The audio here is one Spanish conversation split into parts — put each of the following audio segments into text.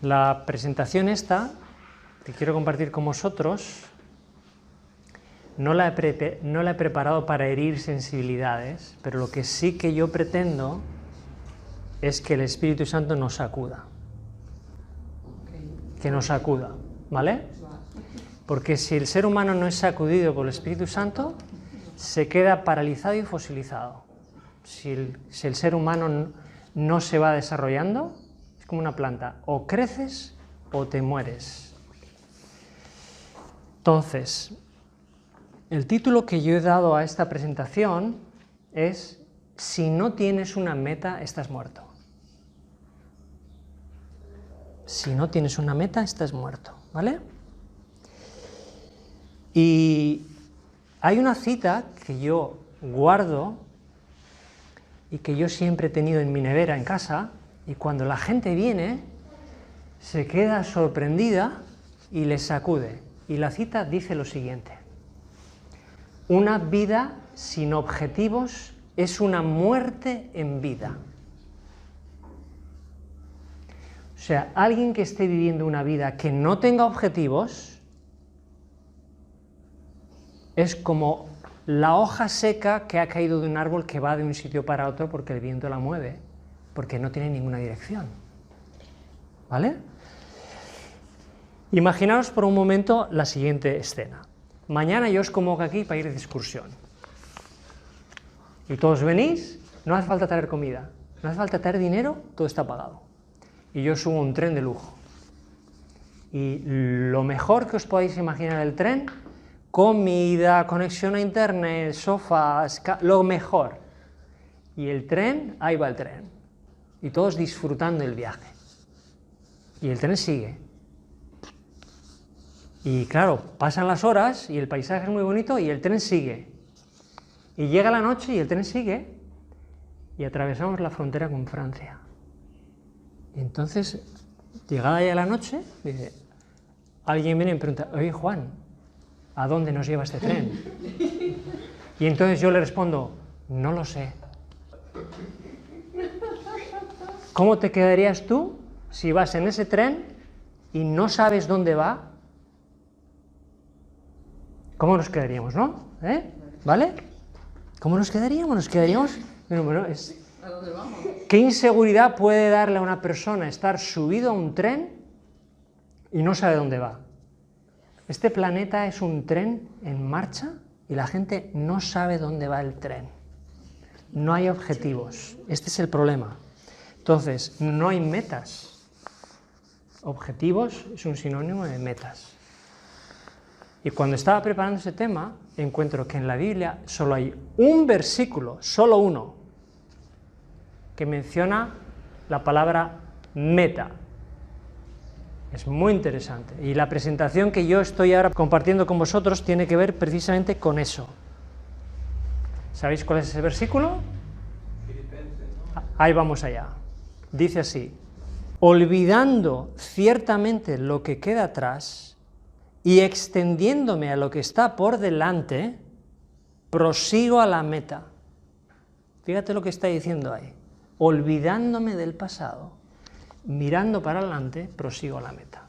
La presentación esta, que quiero compartir con vosotros, no la he preparado para herir sensibilidades, pero lo que sí que yo pretendo es que el Espíritu Santo nos sacuda. Que nos sacuda, ¿vale? Porque si el ser humano no es sacudido por el Espíritu Santo, se queda paralizado y fosilizado. Si el ser humano no se va desarrollando, es como una planta, o creces o te mueres. Entonces, el título que yo he dado a esta presentación es: si no tienes una meta, estás muerto. Si no tienes una meta, estás muerto, ¿vale? Y hay una cita que yo guardo y que yo siempre he tenido en mi nevera en casa, y cuando la gente viene se queda sorprendida y les sacude. Y la cita dice lo siguiente: una vida sin objetivos es una muerte en vida. O sea, alguien que esté viviendo una vida que no tenga objetivos es como la hoja seca que ha caído de un árbol que va de un sitio para otro porque el viento la mueve, porque no tiene ninguna dirección. ¿Vale? Imaginaos por un momento la siguiente escena. Mañana yo os convoco aquí para ir de excursión. Y todos venís, no hace falta traer comida, no hace falta traer dinero, todo está pagado. Y yo subo un tren de lujo. Y lo mejor que os podáis imaginar el tren: comida, conexión a internet, sofás, lo mejor. Y el tren, ahí va el tren. Y todos disfrutando el viaje. Y el tren sigue. Y claro, pasan las horas y el paisaje es muy bonito y el tren sigue. Y llega la noche y el tren sigue. Y atravesamos la frontera con Francia. Y entonces, llegada ya la noche, dice, alguien viene y me pregunta: oye, Juan, ¿a dónde nos lleva este tren? Y entonces yo le respondo: no lo sé. ¿Cómo te quedarías tú si vas en ese tren y no sabes dónde va? ¿Cómo nos quedaríamos, no? ¿Vale? ¿Cómo nos quedaríamos? Nos quedaríamos... Bueno, ¿A dónde vamos? ¿Qué inseguridad puede darle a una persona estar subido a un tren y no sabe dónde va? Este planeta es un tren en marcha y la gente no sabe dónde va el tren. No hay objetivos. Este es el problema. Entonces, no hay metas. Objetivos es un sinónimo de metas. Y cuando estaba preparando ese tema, encuentro que en la Biblia solo hay un versículo, solo uno, que menciona la palabra meta. Es muy interesante. Y la presentación que yo estoy ahora compartiendo con vosotros tiene que ver precisamente con eso. ¿Sabéis cuál es ese versículo? Ahí vamos allá. Dice así: olvidando ciertamente lo que queda atrás y extendiéndome a lo que está por delante, prosigo a la meta. Fíjate lo que está diciendo ahí. Olvidándome del pasado, mirando para adelante, prosigo a la meta.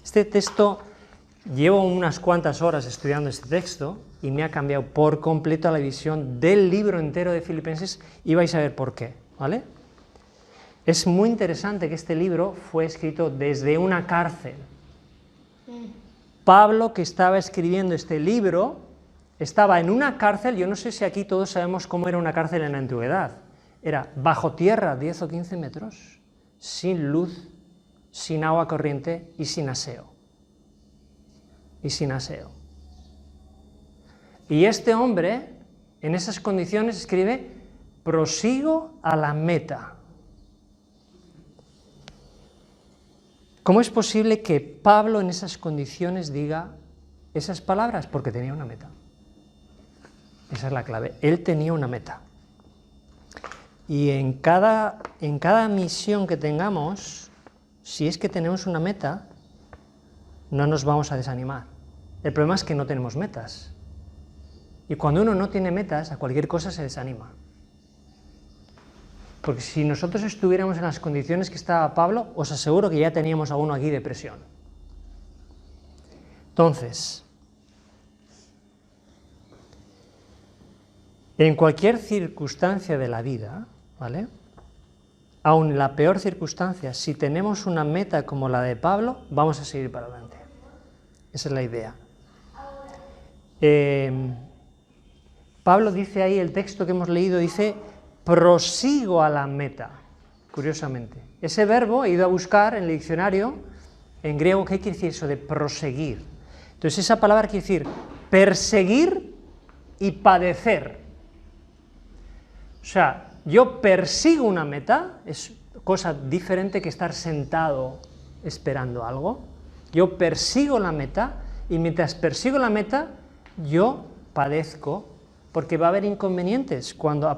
Este texto, llevo unas cuantas horas estudiando este texto y me ha cambiado por completo la visión del libro entero de Filipenses, y vais a ver por qué, ¿vale? Es muy interesante que este libro fue escrito desde una cárcel. Pablo, que estaba escribiendo este libro, estaba en una cárcel. Yo no sé si aquí todos sabemos cómo era una cárcel en la antigüedad. Era bajo tierra, 10 o 15 metros, sin luz, sin agua corriente y sin aseo. Y este hombre, en esas condiciones, escribe: prosigo a la meta. ¿Cómo es posible que Pablo en esas condiciones diga esas palabras? Porque tenía una meta. Esa es la clave. Él tenía una meta. Y en cada misión que tengamos, si es que tenemos una meta, no nos vamos a desanimar. El problema es que no tenemos metas. Y cuando uno no tiene metas, a cualquier cosa se desanima. Porque si nosotros estuviéramos en las condiciones que estaba Pablo, os aseguro que ya teníamos a uno aquí de presión. Entonces, en cualquier circunstancia de la vida, ¿vale? Aun en la peor circunstancia, si tenemos una meta como la de Pablo, vamos a seguir para adelante. Esa es la idea. Pablo dice ahí, el texto que hemos leído dice, prosigo a la meta, curiosamente. Ese verbo he ido a buscar en el diccionario, en griego, ¿qué quiere decir eso de proseguir? Entonces esa palabra quiere decir perseguir y padecer. O sea, yo persigo una meta, es cosa diferente que estar sentado esperando algo. Yo persigo la meta y mientras persigo la meta, yo padezco, porque va a haber inconvenientes cuando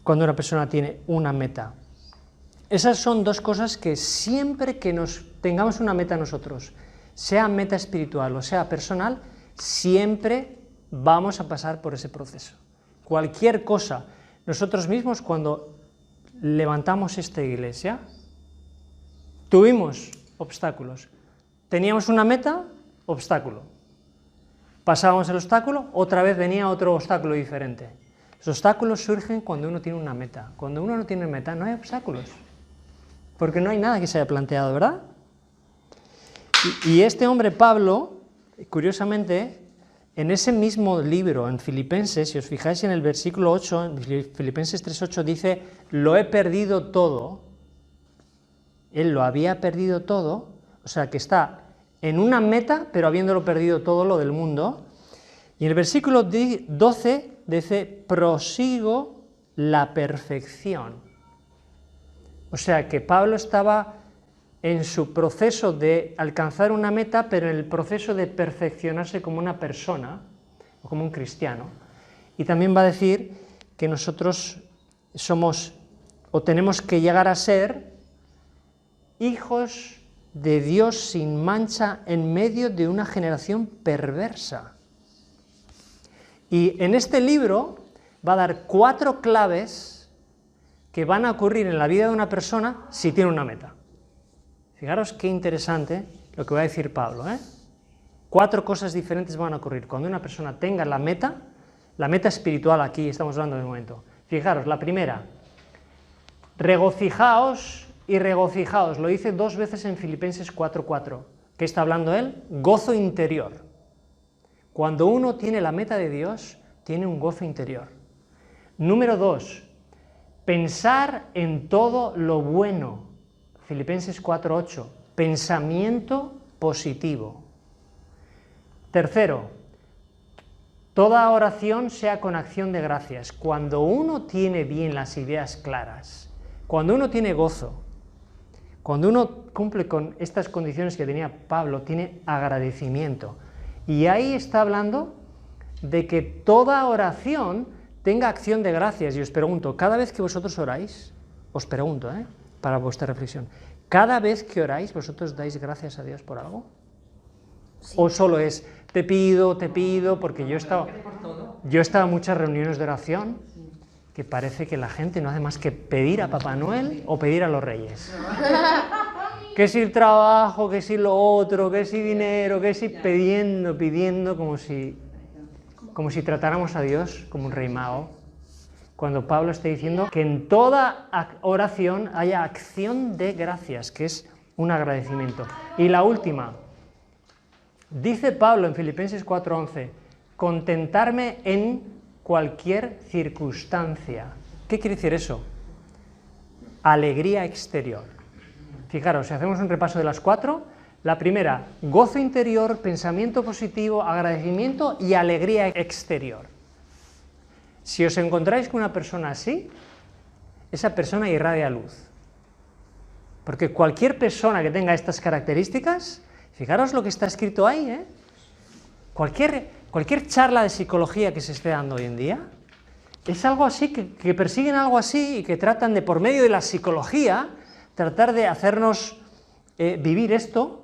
cuando una persona tiene una meta. Esas son dos cosas que siempre que tengamos una meta nosotros, sea meta espiritual o sea personal, siempre vamos a pasar por ese proceso. Cualquier cosa. Nosotros mismos cuando levantamos esta iglesia, tuvimos obstáculos. Teníamos una meta, obstáculo. Pasábamos el obstáculo, otra vez venía otro obstáculo diferente. Los obstáculos surgen cuando uno tiene una meta. Cuando uno no tiene meta, no hay obstáculos. Porque no hay nada que se haya planteado, ¿verdad? Y este hombre, Pablo, curiosamente, en ese mismo libro, en Filipenses, si os fijáis en el versículo 8, en Filipenses 3:8, dice, lo he perdido todo. Él lo había perdido todo, o sea que está en una meta, pero habiéndolo perdido todo lo del mundo. Y en el versículo 12 dice, prosigo la perfección. O sea que Pablo estaba en su proceso de alcanzar una meta, pero en el proceso de perfeccionarse como una persona, o como un cristiano. Y también va a decir que nosotros somos, o tenemos que llegar a ser, hijos de Dios sin mancha en medio de una generación perversa. Y en este libro va a dar 4 claves que van a ocurrir en la vida de una persona si tiene una meta. Fijaros qué interesante lo que va a decir Pablo, ¿eh? 4 cosas diferentes van a ocurrir cuando una persona tenga la meta espiritual aquí, estamos hablando de momento. Fijaros, la primera, regocijaos y regocijaos, lo dice 2 veces en Filipenses 4:4. ¿Qué está hablando él? Gozo interior. Cuando uno tiene la meta de Dios, tiene un gozo interior. Número 2, pensar en todo lo bueno. Filipenses 4:8, pensamiento positivo. Tercero, toda oración sea con acción de gracias. Cuando uno tiene bien las ideas claras, cuando uno tiene gozo, cuando uno cumple con estas condiciones que tenía Pablo, tiene agradecimiento. Y ahí está hablando de que toda oración tenga acción de gracias. Y os pregunto, cada vez que vosotros oráis, os pregunto, para vuestra reflexión, ¿cada vez que oráis vosotros dais gracias a Dios por algo? Sí. ¿O solo es, te pido, porque yo he estado en muchas reuniones de oración que parece que la gente no hace más que pedir a Papá Noel o pedir a los Reyes? Que si el trabajo, que si lo otro, que si dinero, que si pidiendo como si tratáramos a Dios como un rey mago. Cuando Pablo está diciendo que en toda oración haya acción de gracias, que es un agradecimiento. Y la última, dice Pablo en Filipenses 4:11, contentarme en cualquier circunstancia. ¿Qué quiere decir eso? Alegría exterior. Fijaros, si hacemos un repaso de las 4, la primera, gozo interior, pensamiento positivo, agradecimiento y alegría exterior. Si os encontráis con una persona así, esa persona irradia luz. Porque cualquier persona que tenga estas características, fijaros lo que está escrito ahí, cualquier charla de psicología que se esté dando hoy en día, es algo así, que persiguen algo así y que tratan de, por medio de la psicología, tratar de hacernos vivir esto,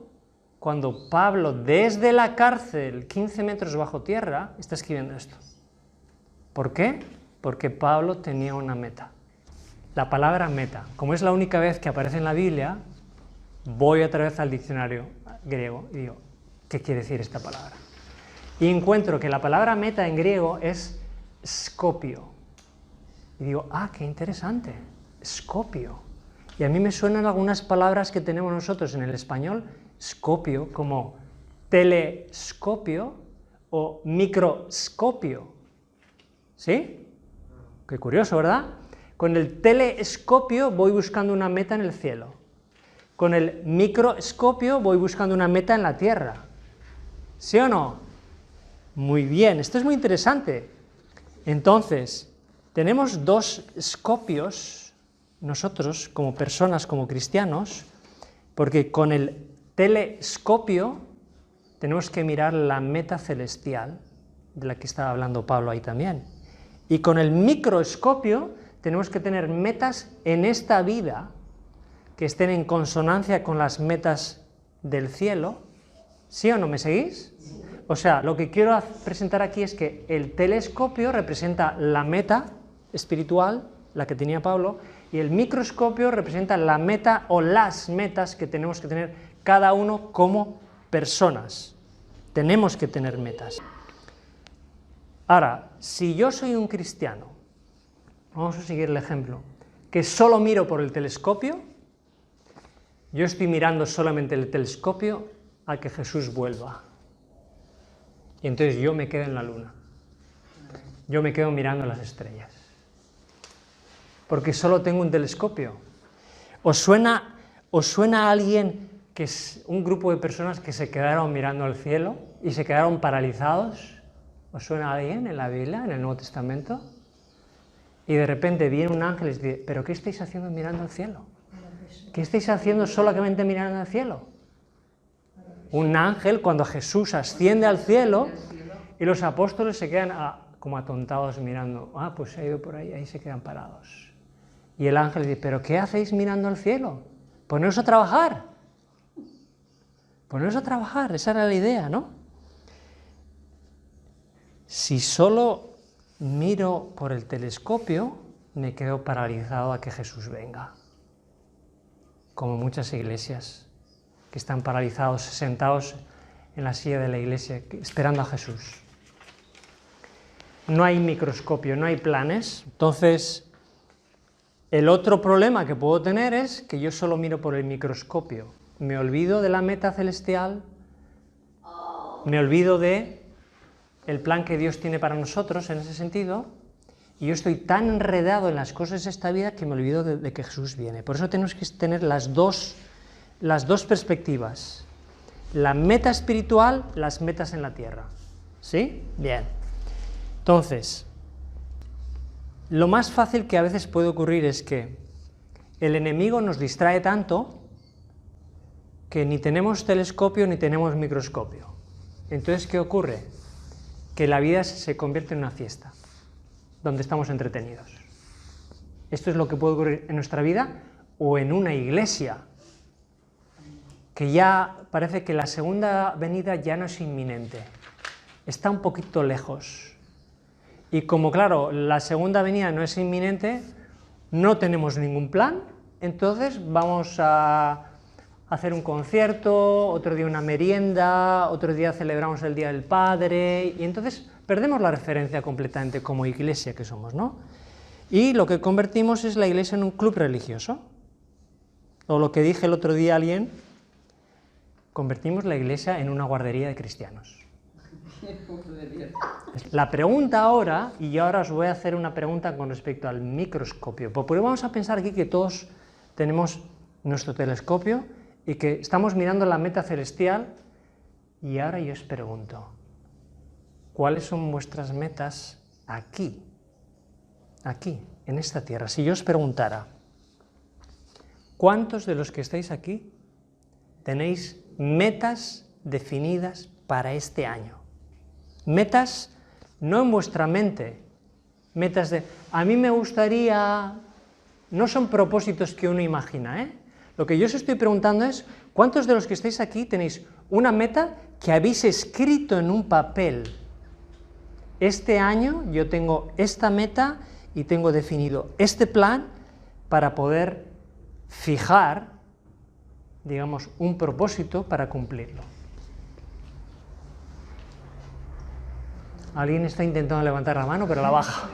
cuando Pablo, desde la cárcel, 15 metros bajo tierra, está escribiendo esto. ¿Por qué? Porque Pablo tenía una meta. la palabra meta. Como es la única vez que aparece en la Biblia, voy otra vez al diccionario griego y digo, ¿qué quiere decir esta palabra? Y encuentro que la palabra meta en griego es scopio. Y digo, qué interesante, scopio. Y a mí me suenan algunas palabras que tenemos nosotros en el español, scopio, como telescopio o microscopio. ¿Sí? Qué curioso, ¿verdad? Con el telescopio voy buscando una meta en el cielo. Con el microscopio voy buscando una meta en la tierra. ¿Sí o no? Muy bien, esto es muy interesante. Entonces, tenemos dos escopios, nosotros como personas, como cristianos, porque con el telescopio tenemos que mirar la meta celestial, de la que estaba hablando Pablo ahí también. Y con el microscopio tenemos que tener metas en esta vida que estén en consonancia con las metas del cielo. ¿Sí o no? ¿Me seguís? Sí. O sea, lo que quiero presentar aquí es que el telescopio representa la meta espiritual, la que tenía Pablo, y el microscopio representa la meta o las metas que tenemos que tener cada uno como personas. Tenemos que tener metas. Ahora, si yo soy un cristiano, vamos a seguir el ejemplo, que solo miro por el telescopio, yo estoy mirando solamente el telescopio a que Jesús vuelva. Y entonces yo me quedo en la luna. Yo me quedo mirando las estrellas. Porque solo tengo un telescopio. ¿Os suena a alguien, que es un grupo de personas que se quedaron mirando al cielo y se quedaron paralizados? ¿Os suena a alguien en la Biblia, en el Nuevo Testamento? Y de repente viene un ángel y les dice, ¿pero qué estáis haciendo mirando al cielo? ¿Qué estáis haciendo solamente mirando al cielo? Un ángel, cuando Jesús asciende al cielo y los apóstoles se quedan como atontados mirando, pues se ha ido por ahí se quedan parados. Y el ángel dice, ¿pero qué hacéis mirando al cielo? Poneros a trabajar. Poneros a trabajar, esa era la idea, ¿no? Si solo miro por el telescopio, me quedo paralizado a que Jesús venga. Como muchas iglesias que están paralizados, sentados en la silla de la iglesia, esperando a Jesús. No hay microscopio, no hay planes. Entonces, el otro problema que puedo tener es que yo solo miro por el microscopio. Me olvido de la meta celestial, me olvido de el plan que Dios tiene para nosotros en ese sentido, y yo estoy tan enredado en las cosas de esta vida que me olvido de que Jesús viene. Por eso tenemos que tener las dos perspectivas. La meta espiritual, las metas en la tierra. ¿Sí? Bien. Entonces, lo más fácil que a veces puede ocurrir es que el enemigo nos distrae tanto que ni tenemos telescopio ni tenemos microscopio. Entonces, ¿qué ocurre? Que la vida se convierte en una fiesta, donde estamos entretenidos. Esto es lo que puede ocurrir en nuestra vida o en una iglesia, que ya parece que la segunda venida ya no es inminente, está un poquito lejos. Y como, claro, la segunda venida no es inminente, no tenemos ningún plan, entonces vamos a hacer un concierto, otro día una merienda, otro día celebramos el Día del Padre, y entonces perdemos la referencia completamente como iglesia que somos, ¿no? Y lo que convertimos es la iglesia en un club religioso. O lo que dije el otro día a alguien, convertimos la iglesia en una guardería de cristianos. La pregunta ahora, y yo ahora os voy a hacer una pregunta con respecto al microscopio, porque vamos a pensar aquí que todos tenemos nuestro telescopio y que estamos mirando la meta celestial, y ahora yo os pregunto, ¿cuáles son vuestras metas aquí, en esta tierra? Si yo os preguntara, ¿cuántos de los que estáis aquí tenéis metas definidas para este año? Metas no en vuestra mente, metas de, a mí me gustaría, no son propósitos que uno imagina, ¿eh? Lo que yo os estoy preguntando es, ¿cuántos de los que estáis aquí tenéis una meta que habéis escrito en un papel? Este año yo tengo esta meta y tengo definido este plan para poder fijar, digamos, un propósito para cumplirlo. Alguien está intentando levantar la mano, pero la baja.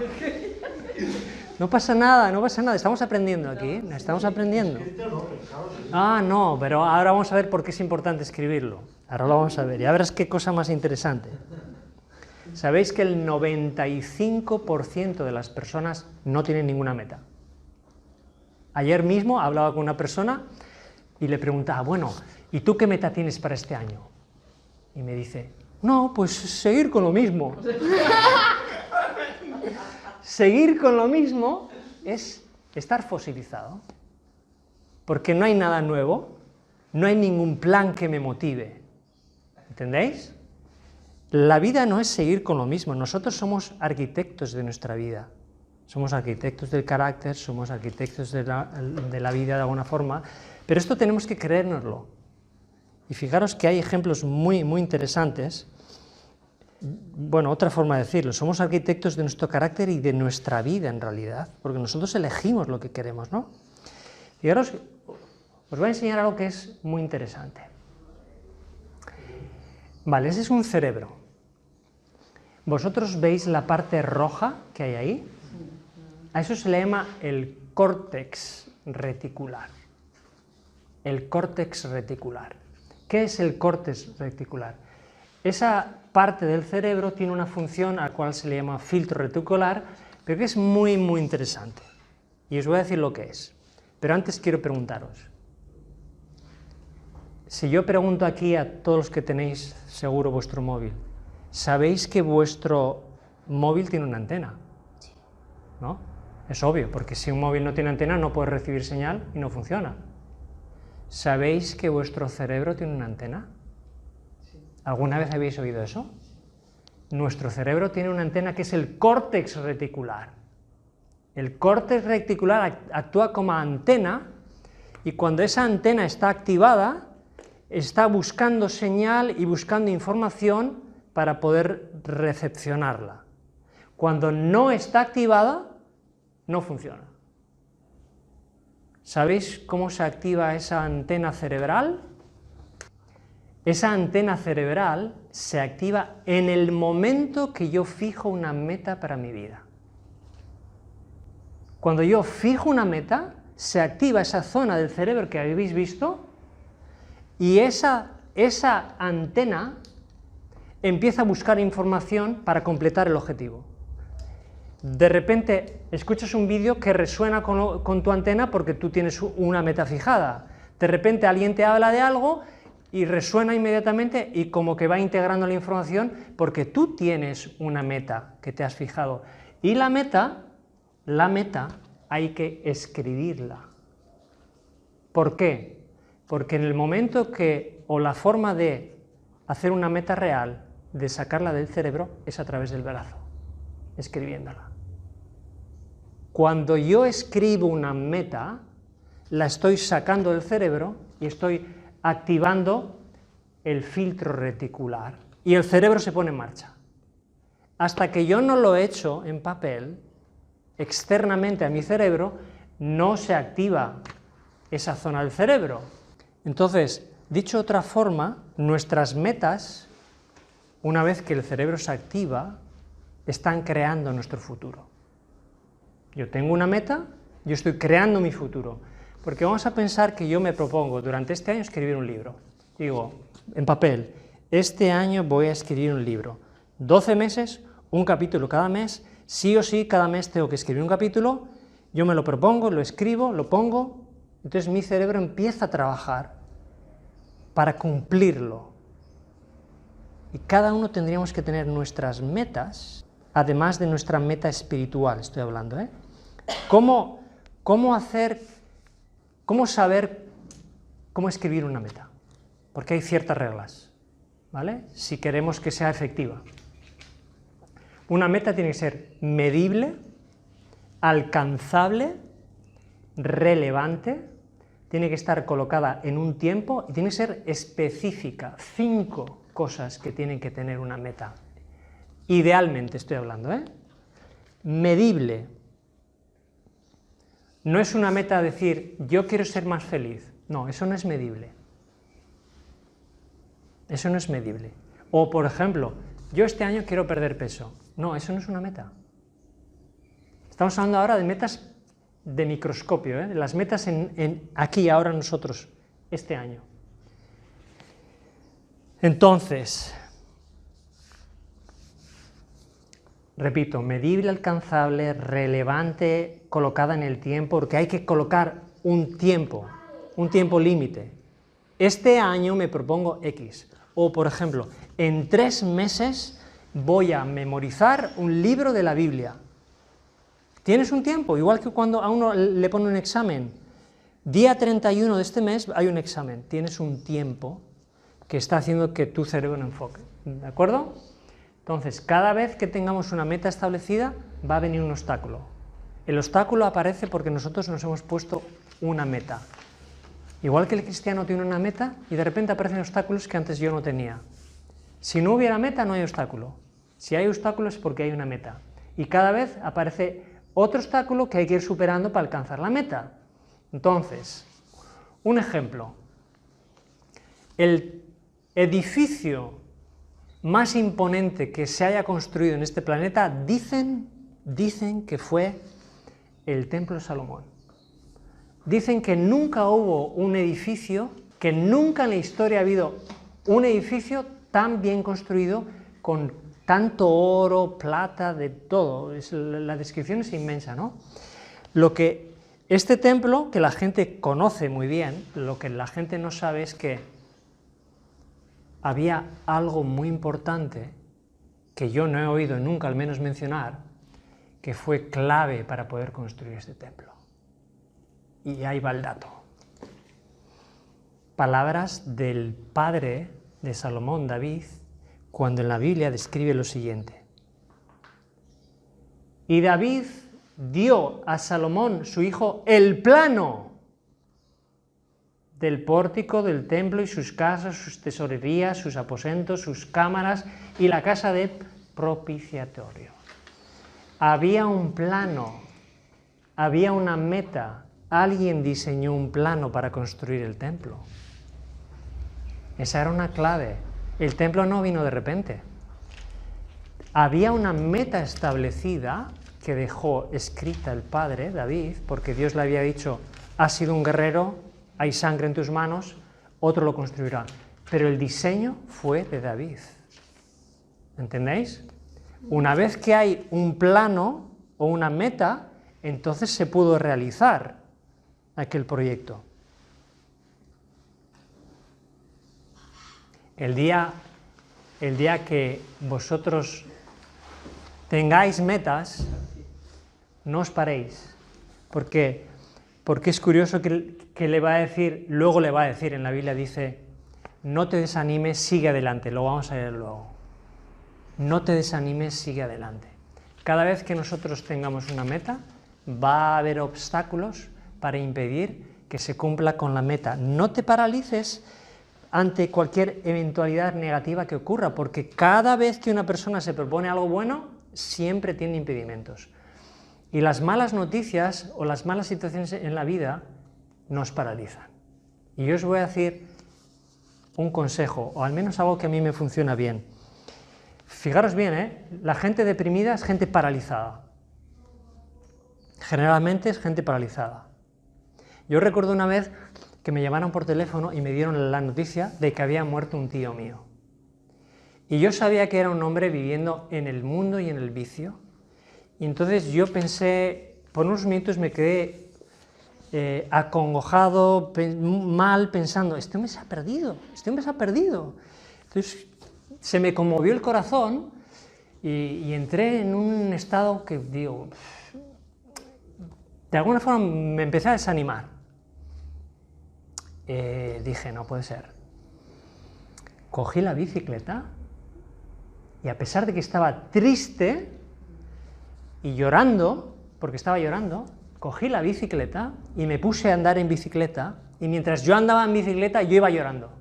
No pasa nada, no pasa nada, estamos aprendiendo aquí, estamos aprendiendo. Ah, no, pero ahora vamos a ver por qué es importante escribirlo. Ahora lo vamos a ver, ya verás qué cosa más interesante. ¿Sabéis que el 95% de las personas no tienen ninguna meta? Ayer mismo hablaba con una persona y le preguntaba, bueno, ¿y tú qué meta tienes para este año? Y me dice, no, pues seguir con lo mismo. Seguir con lo mismo es estar fosilizado, porque no hay nada nuevo, no hay ningún plan que me motive. ¿Entendéis? La vida no es seguir con lo mismo, nosotros somos arquitectos de nuestra vida. Somos arquitectos del carácter, somos arquitectos de la vida de alguna forma, pero esto tenemos que creérnoslo. Y fijaros que hay ejemplos muy, muy interesantes. Bueno, otra forma de decirlo, somos arquitectos de nuestro carácter y de nuestra vida en realidad, porque nosotros elegimos lo que queremos, ¿no? Y ahora os voy a enseñar algo que es muy interesante. Vale, ese es un cerebro. ¿Vosotros veis la parte roja que hay ahí? A eso se le llama el córtex reticular. El córtex reticular. ¿Qué es el córtex reticular? Esa parte del cerebro tiene una función a la cual se le llama filtro reticular, pero que es muy, muy interesante. Y os voy a decir lo que es. Pero antes quiero preguntaros. Si yo pregunto aquí a todos los que tenéis seguro vuestro móvil, ¿sabéis que vuestro móvil tiene una antena? ¿No? Es obvio, porque si un móvil no tiene antena no puede recibir señal y no funciona. ¿Sabéis que vuestro cerebro tiene una antena? ¿Alguna vez habéis oído eso? Nuestro cerebro tiene una antena que es el córtex reticular. El córtex reticular actúa como antena y cuando esa antena está activada, está buscando señal y buscando información para poder recepcionarla. Cuando no está activada, no funciona. ¿Sabéis cómo se activa esa antena cerebral? Esa antena cerebral se activa en el momento que yo fijo una meta para mi vida. Cuando yo fijo una meta, se activa esa zona del cerebro que habéis visto y esa antena empieza a buscar información para completar el objetivo. De repente escuchas un vídeo que resuena con tu antena porque tú tienes una meta fijada. De repente alguien te habla de algo y resuena inmediatamente y como que va integrando la información porque tú tienes una meta que te has fijado. Y la meta hay que escribirla. ¿Por qué? Porque en el momento o la forma de hacer una meta real, de sacarla del cerebro, es a través del brazo, escribiéndola. Cuando yo escribo una meta, la estoy sacando del cerebro y estoy activando el filtro reticular y el cerebro se pone en marcha. Hasta que yo no lo echo en papel, externamente a mi cerebro, no se activa esa zona del cerebro. Entonces, dicho de otra forma, nuestras metas, una vez que el cerebro se activa, están creando nuestro futuro. Yo tengo una meta, yo estoy creando mi futuro. Porque vamos a pensar que yo me propongo durante este año escribir un libro. Digo, en papel, este año voy a escribir un libro. 12 meses, un capítulo cada mes, sí o sí, cada mes tengo que escribir un capítulo, yo me lo propongo, lo escribo, lo pongo, entonces mi cerebro empieza a trabajar para cumplirlo. Y cada uno tendríamos que tener nuestras metas, además de nuestra meta espiritual, estoy hablando, ¿eh? ¿Cómo saber cómo escribir una meta? Porque hay ciertas reglas, ¿vale? Si queremos que sea efectiva. Una meta tiene que ser medible, alcanzable, relevante, tiene que estar colocada en un tiempo y tiene que ser específica. 5 cosas que tienen que tener una meta. Idealmente estoy hablando, ¿eh? Medible. No es una meta decir, yo quiero ser más feliz. No, eso no es medible. Eso no es medible. O, por ejemplo, yo este año quiero perder peso. No, eso no es una meta. Estamos hablando ahora de metas de microscopio, ¿eh? Las metas aquí, ahora nosotros, este año. Entonces, repito, medible, alcanzable, relevante, colocada en el tiempo, porque hay que colocar un tiempo límite. Este año me propongo X. O, por ejemplo, en 3 meses voy a memorizar un libro de la Biblia. Tienes un tiempo, igual que cuando a uno le pone un examen. Día 31 de este mes hay un examen. Tienes un tiempo que está haciendo que tu cerebro enfoque. ¿De acuerdo? Entonces, cada vez que tengamos una meta establecida, va a venir un obstáculo. El obstáculo aparece porque nosotros nos hemos puesto una meta. Igual que el cristiano tiene una meta y de repente aparecen obstáculos que antes yo no tenía. Si no hubiera meta, no hay obstáculo. Si hay obstáculo es porque hay una meta. Y cada vez aparece otro obstáculo que hay que ir superando para alcanzar la meta. Entonces, un ejemplo. El edificio más imponente que se haya construido en este planeta, dicen que fue el Templo de Salomón. Dicen que nunca hubo un edificio, que nunca en la historia ha habido un edificio tan bien construido, con tanto oro, plata, de todo. La descripción es inmensa, ¿no? Este templo, que la gente conoce muy bien, lo que la gente no sabe es que había algo muy importante que yo no he oído nunca al menos mencionar, que fue clave para poder construir este templo. Y ahí va el dato. Palabras del padre de Salomón, David, cuando en la Biblia describe lo siguiente. Y David dio a Salomón, su hijo, el plano del pórtico del templo y sus casas, sus tesorerías, sus aposentos, sus cámaras y la casa de propiciatorio. Había un plano, había una meta. Alguien diseñó un plano para construir el templo. Esa era una clave. El templo no vino de repente. Había una meta establecida que dejó escrita el padre, David, porque Dios le había dicho, has sido un guerrero, hay sangre en tus manos, otro lo construirá. Pero el diseño fue de David. ¿Entendéis? Una vez que hay un plano o una meta, entonces se pudo realizar aquel proyecto. El día que vosotros tengáis metas, no os paréis, porque es curioso que le va a decir, luego le va a decir, en la Biblia dice, no te desanimes, sigue adelante, lo vamos a ver luego. No te desanimes, sigue adelante. Cada vez que nosotros tengamos una meta, va a haber obstáculos para impedir que se cumpla con la meta. No te paralices ante cualquier eventualidad negativa que ocurra, porque cada vez que una persona se propone algo bueno, siempre tiene impedimentos. Y las malas noticias o las malas situaciones en la vida nos paralizan. Y yo os voy a decir un consejo, o al menos algo que a mí me funciona bien. Fijaros bien, la gente deprimida es gente paralizada. Generalmente es gente paralizada. Yo recuerdo una vez que me llamaron por teléfono y me dieron la noticia de que había muerto un tío mío. Y yo sabía que era un hombre viviendo en el mundo y en el vicio. Y entonces yo pensé, por unos minutos me quedé acongojado, mal, pensando, este hombre se ha perdido, este hombre se ha perdido. Entonces se me conmovió el corazón y entré en un estado que, digo, de alguna forma me empecé a desanimar. Dije, no puede ser. Cogí la bicicleta y a pesar de que estaba triste y llorando, porque estaba llorando, cogí la bicicleta y me puse a andar en bicicleta, y mientras yo andaba en bicicleta yo iba llorando.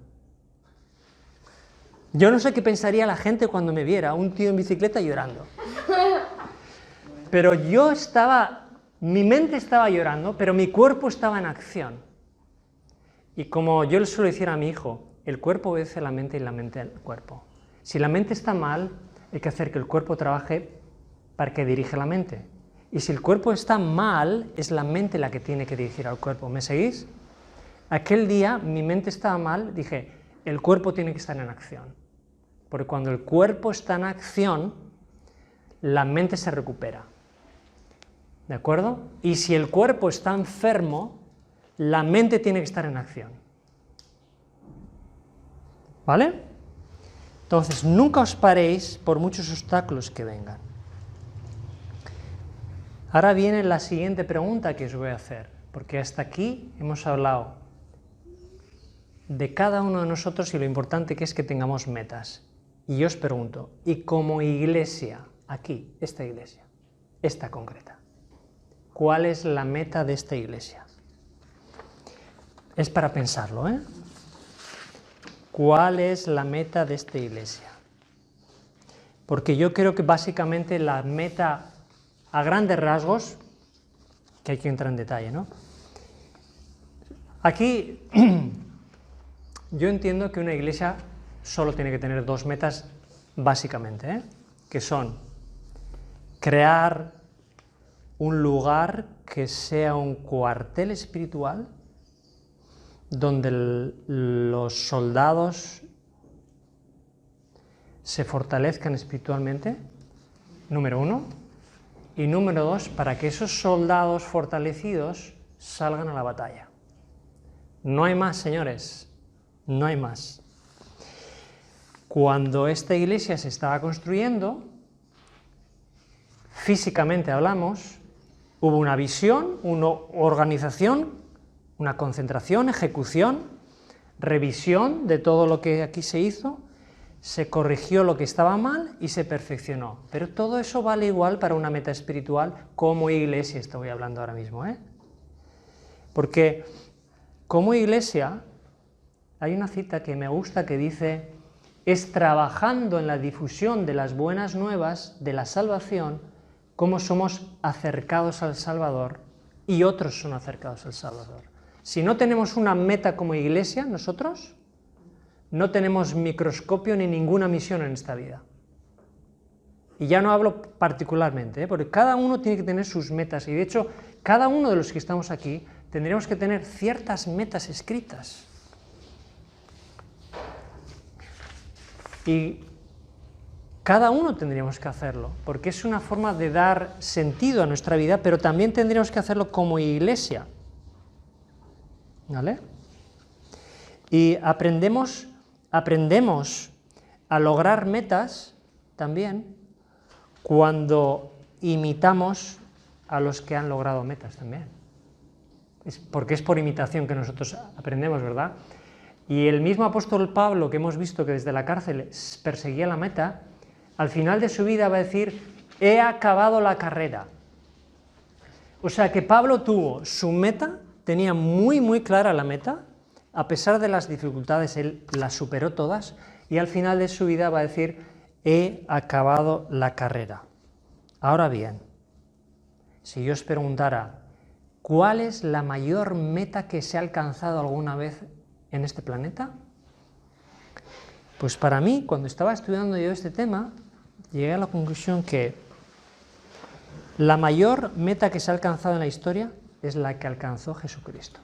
Yo no sé qué pensaría la gente cuando me viera, un tío en bicicleta llorando. Pero yo estaba mi mente estaba llorando, pero mi cuerpo estaba en acción. Y como yo le suelo decir a mi hijo, el cuerpo obedece a la mente y la mente al cuerpo. Si la mente está mal, hay que hacer que el cuerpo trabaje para que dirija la mente. Y si el cuerpo está mal, es la mente la que tiene que dirigir al cuerpo. ¿Me seguís? Aquel día mi mente estaba mal, dije, el cuerpo tiene que estar en acción. Porque cuando el cuerpo está en acción, la mente se recupera. ¿De acuerdo? Y si el cuerpo está enfermo, la mente tiene que estar en acción. ¿Vale? Entonces, nunca os paréis por muchos obstáculos que vengan. Ahora viene la siguiente pregunta que os voy a hacer, porque hasta aquí hemos hablado de cada uno de nosotros y lo importante que es que tengamos metas. Y yo os pregunto, ¿y como iglesia, aquí, esta iglesia, esta concreta, cuál es la meta de esta iglesia? Es para pensarlo, ¿eh? ¿Cuál es la meta de esta iglesia? Porque yo creo que básicamente la meta, a grandes rasgos, que hay que entrar en detalle, ¿no? Aquí yo entiendo que una iglesia solo tiene que tener dos metas básicamente, ¿eh? Que son crear un lugar que sea un cuartel espiritual donde los soldados se fortalezcan espiritualmente, número uno, y número dos, para que esos soldados fortalecidos salgan a la batalla. No hay más, señores, no hay más. Cuando esta iglesia se estaba construyendo, físicamente hablamos, hubo una visión, una organización, una concentración, ejecución, revisión de todo lo que aquí se hizo, se corrigió lo que estaba mal y se perfeccionó. Pero todo eso vale igual para una meta espiritual como iglesia, estoy hablando ahora mismo, ¿eh? Porque como iglesia hay una cita que me gusta que dice, es trabajando en la difusión de las buenas nuevas de la salvación como somos acercados al Salvador y otros son acercados al Salvador. Si no tenemos una meta como iglesia, nosotros no tenemos microscopio ni ninguna misión en esta vida. Y ya no hablo particularmente, porque cada uno tiene que tener sus metas, y de hecho, cada uno de los que estamos aquí tendríamos que tener ciertas metas escritas. Y cada uno tendríamos que hacerlo, porque es una forma de dar sentido a nuestra vida, pero también tendríamos que hacerlo como iglesia. ¿Vale? Y aprendemos a lograr metas también cuando imitamos a los que han logrado metas también. Porque es por imitación que nosotros aprendemos, ¿verdad? Y el mismo apóstol Pablo, que hemos visto que desde la cárcel perseguía la meta, al final de su vida va a decir, he acabado la carrera. O sea que Pablo tuvo su meta, tenía muy clara la meta, a pesar de las dificultades, él las superó todas, y al final de su vida va a decir, he acabado la carrera. Ahora bien, si yo os preguntara, ¿cuál es la mayor meta que se ha alcanzado alguna vez en este planeta? Pues para mí, cuando estaba estudiando yo este tema, llegué a la conclusión que la mayor meta que se ha alcanzado en la historia es la que alcanzó Jesucristo.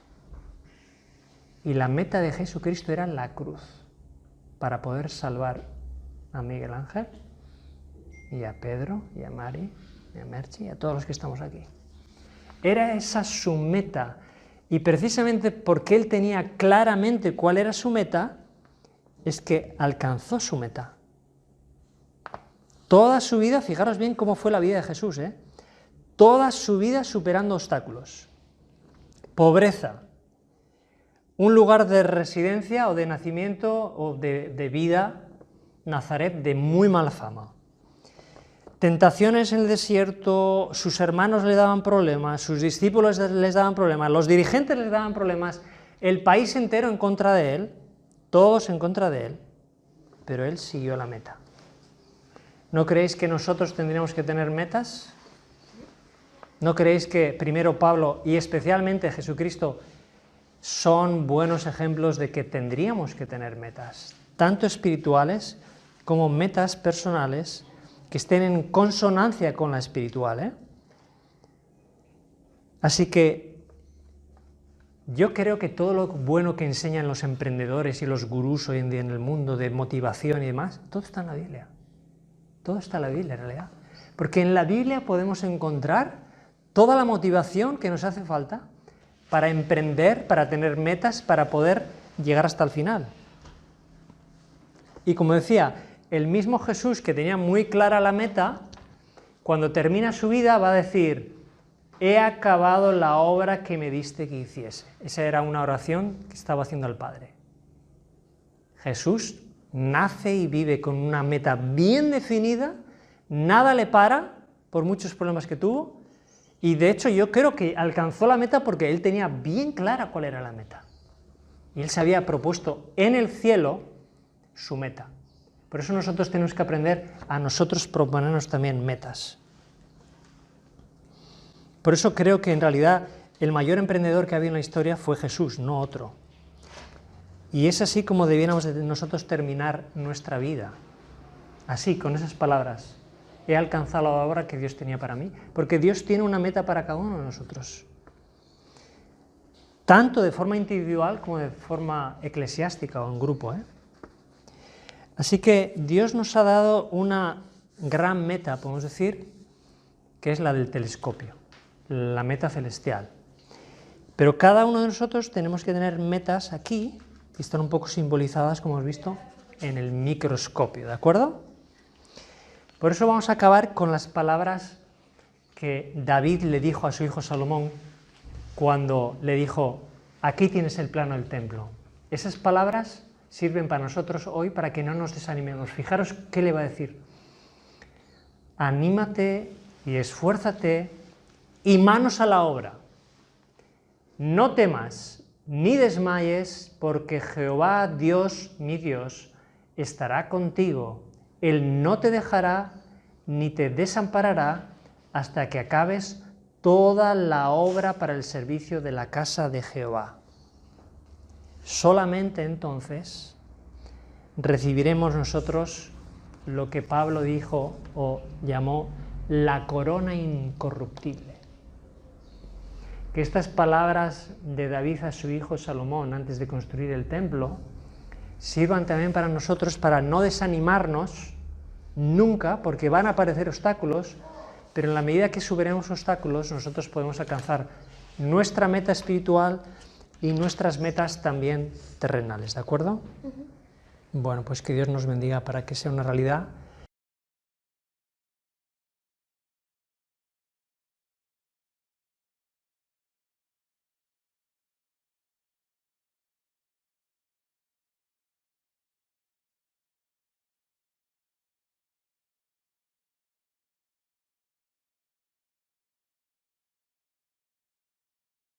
Y la meta de Jesucristo era la cruz, para poder salvar a Miguel Ángel, y a Pedro, y a Mari, y a Merchi, y a todos los que estamos aquí. Era esa su meta, y precisamente porque él tenía claramente cuál era su meta, es que alcanzó su meta. Toda su vida, fijaros bien cómo fue la vida de Jesús, ¿eh? Toda su vida superando obstáculos. Pobreza, un lugar de residencia o de nacimiento o de vida, Nazaret, de muy mala fama. Tentaciones en el desierto, sus hermanos le daban problemas, sus discípulos les daban problemas, los dirigentes les daban problemas, el país entero en contra de él, todos en contra de él, pero él siguió la meta. ¿No creéis que nosotros tendríamos que tener metas? ¿No creéis que primero Pablo y especialmente Jesucristo son buenos ejemplos de que tendríamos que tener metas, tanto espirituales como metas personales, que estén en consonancia con la espiritual, ¿eh? Así que yo creo que todo lo bueno que enseñan los emprendedores y los gurús hoy en día en el mundo de motivación y demás, todo está en la Biblia. Todo está en la Biblia, en realidad. Porque en la Biblia podemos encontrar toda la motivación que nos hace falta para emprender, para tener metas, para poder llegar hasta el final. Y como decía, el mismo Jesús, que tenía muy clara la meta, cuando termina su vida va a decir: he acabado la obra que me diste que hiciese. Esa era una oración que estaba haciendo al Padre. Jesús nace y vive con una meta bien definida, nada le para, por muchos problemas que tuvo, y de hecho yo creo que alcanzó la meta porque él tenía bien clara cuál era la meta. Y él se había propuesto en el cielo su meta. Por eso nosotros tenemos que aprender a nosotros proponernos también metas. Por eso creo que en realidad el mayor emprendedor que había en la historia fue Jesús, no otro. Y es así como debiéramos de nosotros terminar nuestra vida. Así, con esas palabras: he alcanzado la obra que Dios tenía para mí. Porque Dios tiene una meta para cada uno de nosotros. Tanto de forma individual como de forma eclesiástica o en grupo, ¿eh? Así que Dios nos ha dado una gran meta, podemos decir, que es la del telescopio, la meta celestial. Pero cada uno de nosotros tenemos que tener metas aquí, que están un poco simbolizadas, como hemos visto, en el microscopio, ¿de acuerdo? Por eso vamos a acabar con las palabras que David le dijo a su hijo Salomón cuando le dijo: aquí tienes el plano del templo. Esas palabras sirven para nosotros hoy para que no nos desanimemos. Fijaros qué le va a decir: anímate y esfuérzate y manos a la obra. No temas ni desmayes, porque Jehová Dios, mi Dios, estará contigo. Él no te dejará ni te desamparará hasta que acabes toda la obra para el servicio de la casa de Jehová. Solamente entonces recibiremos nosotros lo que Pablo dijo o llamó la corona incorruptible. Que estas palabras de David a su hijo Salomón antes de construir el templo sirvan también para nosotros, para no desanimarnos nunca, porque van a aparecer obstáculos, pero en la medida que superemos obstáculos nosotros podemos alcanzar nuestra meta espiritual y nuestras metas también terrenales, ¿de acuerdo? Bueno, pues que Dios nos bendiga para que sea una realidad